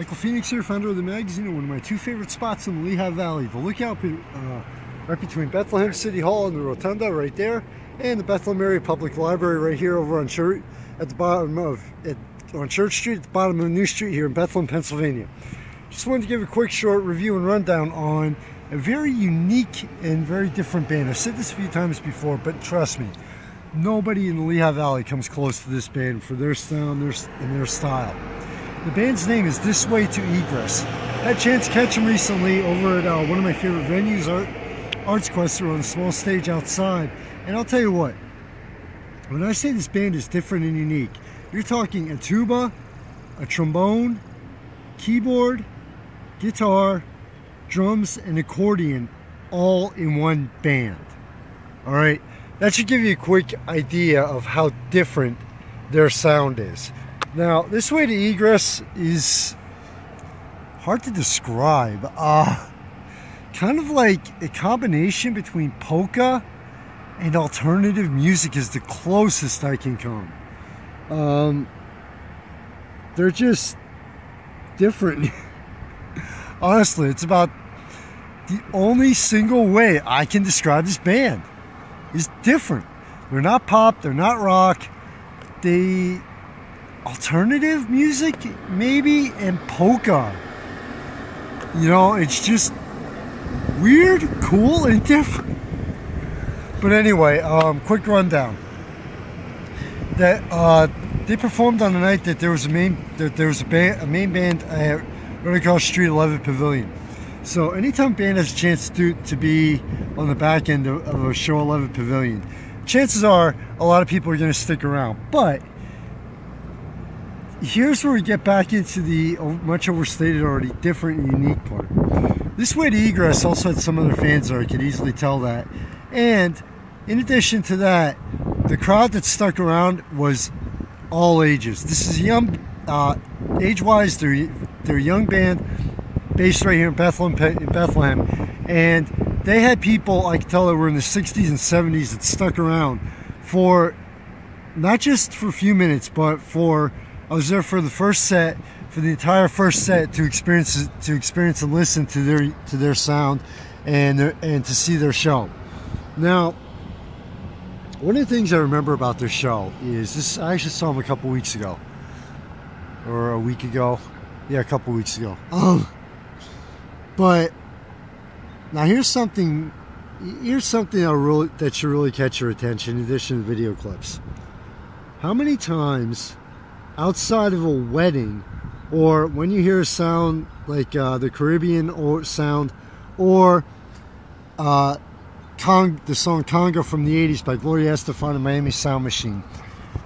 Michael Phoenix here, founder of the magazine, and one of my two favorite spots in the Lehigh Valley. The lookout right between Bethlehem City Hall and the Rotunda right there, and the Bethlehem Area Public Library right here over on Church Street at the bottom of New Street here in Bethlehem, Pennsylvania. Just wanted to give a quick short review and rundown on a very unique and very different band. I've said this a few times before, but trust me, nobody in the Lehigh Valley comes close to this band for their sound and their style. The band's name is This Way to Egress. Had a chance to catch them recently over at one of my favorite venues, Arts Quest, on a small stage outside. And I'll tell you what, when I say this band is different and unique, you're talking a tuba, a trombone, keyboard, guitar, drums, and accordion all in one band. All right, that should give you a quick idea of how different their sound is. Now, This Way to Egress is hard to describe. Kind of like a combination between polka and alternative music is the closest I can come. They're just different. Honestly, it's about the only single way I can describe this band is different. They're not pop, they're not rock, they alternative music maybe, and polka. You know, it's just weird, cool, and different. But anyway, quick rundown. That they performed on the night that there was a main band at right across the street, 11 Pavilion. So anytime a band has a chance to be on the back end of a show, 11 Pavilion, chances are a lot of people are going to stick around. But here's where we get back into the much overstated already different and unique part. This Way to Egress also had some other fans there, I could easily tell that. And in addition to that, the crowd that stuck around was all ages. This is young, age-wise, they're a young band based right here in Bethlehem. And they had people, I could tell, that were in the 60s and 70s that stuck around for, not just for a few minutes, but I was there for the first set, for the entire first set, to experience and listen to their sound and to see their show. Now, one of the things I remember about their show is this. I actually saw them a couple weeks ago, or a week ago. Yeah, a couple weeks ago. But now here's something that should really catch your attention in addition to video clips. How many times outside of a wedding, or when you hear a sound like the Caribbean or sound, or the song Conga from the 80s by Gloria Estefan and Miami Sound Machine,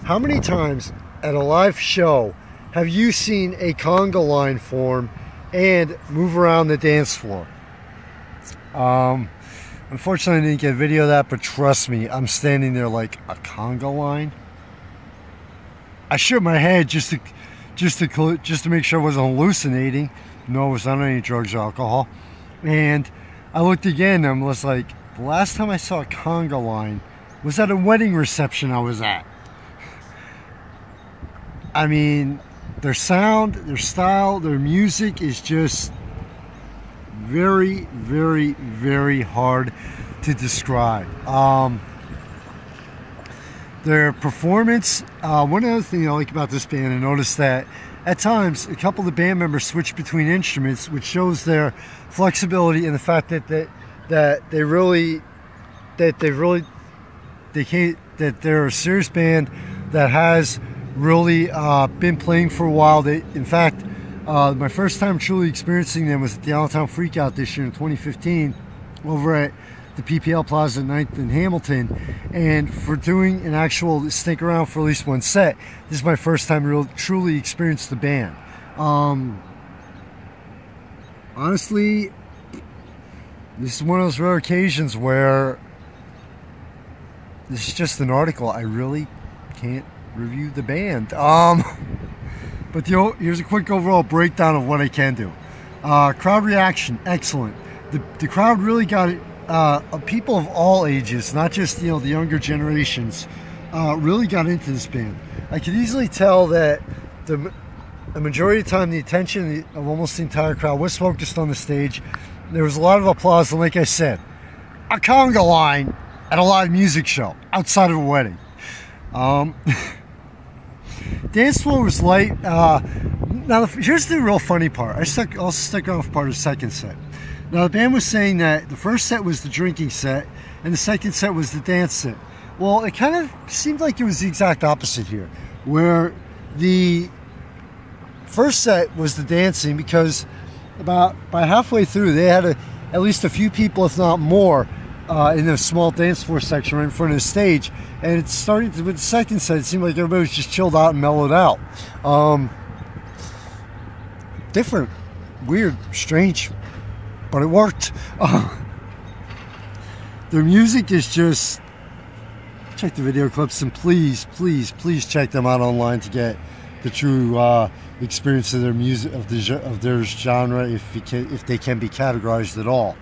how many times at a live show have you seen a conga line form and move around the dance floor? Unfortunately, I didn't get a video of that, but trust me, I'm standing there like, a conga line? I shook my head just to make sure I wasn't hallucinating. No, I was not on any drugs or alcohol. And I looked again, and I was like, the last time I saw a conga line was at a wedding reception I was at. I mean, their sound, their style, their music is just very, very, very hard to describe. Their performance, one other thing I like about this band, I noticed that at times a couple of the band members switch between instruments, which shows their flexibility and the fact that they're a serious band that has really been playing for a while. In fact, my first time truly experiencing them was at the Allentown Freakout this year in 2015 over at the PPL Plaza at 9th and Hamilton. And for doing an actual stick around for at least one set, this is my first time truly experienced the band. Honestly, this is one of those rare occasions where this is just an article. I really can't review the band. But here's a quick overall breakdown of what I can do. Crowd reaction, excellent. The crowd really got it. People of all ages, not just the younger generations, really got into this band. I could easily tell that the majority of the time, the attention of almost the entire crowd was focused on the stage. There was a lot of applause, and like I said, a conga line at a live music show outside of a wedding. Dance floor was light. Now, here's the real funny part. I'll stick on for part of the second set. Now, the band was saying that the first set was the drinking set, and the second set was the dance set. Well, it kind of seemed like it was the exact opposite here, where the first set was the dancing, because by halfway through, they had at least a few people, if not more, in the small dance floor section right in front of the stage. And it started with the second set, it seemed like everybody was just chilled out and mellowed out. Different, weird, strange, but it worked. Their music is just, check the video clips, and please check them out online to get the true experience of their music, of their genre, if they can be categorized at all.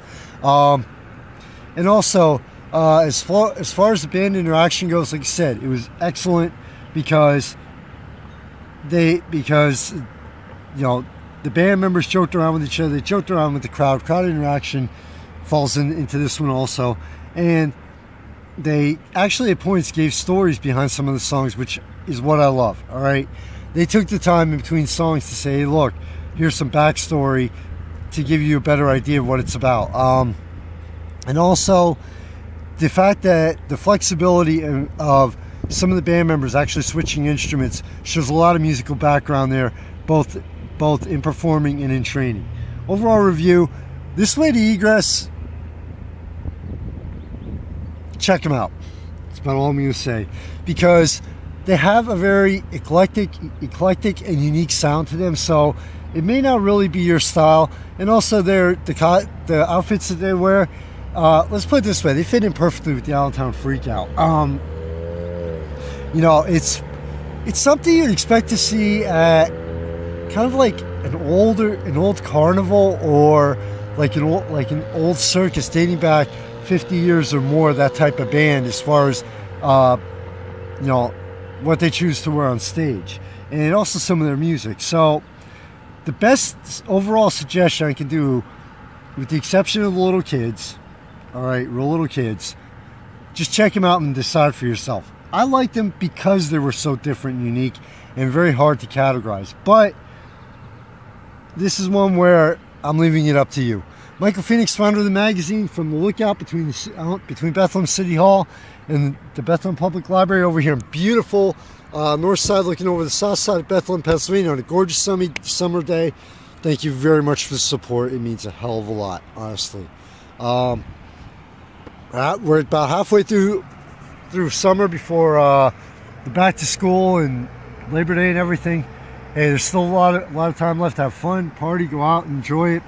And also, as far as the band interaction goes, like I said, it was excellent, because you know, the band members joked around with each other, they joked around with the crowd. Crowd interaction falls into this one also, and they actually at points gave stories behind some of the songs, which is what I love. All right, they took the time in between songs to say, hey, look, here's some backstory to give you a better idea of what it's about. And also the fact that the flexibility of some of the band members actually switching instruments shows a lot of musical background there, both in performing and in training. Overall review, this way to Egress, check them out. That's about all I'm going to say, because they have a very eclectic and unique sound to them. So it may not really be your style, and also the outfits that they wear. Let's put it this way: they fit in perfectly with the Allentown Freakout. You know, it's something you'd expect to see at kind of like an old carnival, or like an old circus dating back 50 years or more. That type of band, as far as you know, what they choose to wear on stage, and also some of their music. So the best overall suggestion I can do, with the exception of the little kids, all right, real little kids, just check them out and decide for yourself. I liked them because they were so different and unique and very hard to categorize. But this is one where I'm leaving it up to you. Michael Phoenix, founder of the magazine, from the lookout between Bethlehem City Hall and the Bethlehem Public Library over here in beautiful north side, looking over the south side of Bethlehem, Pennsylvania, on a gorgeous sunny summer day. Thank you very much for the support. It means a hell of a lot, honestly. We're about halfway through summer, before the back to school and Labor Day and everything. Hey, there's still a lot of time left to have fun, party, go out, and enjoy it.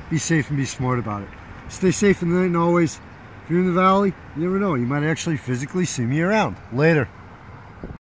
Be safe and be smart about it. Stay safe in the night, and always, if you're in the valley, you never know, you might actually physically see me around. Later.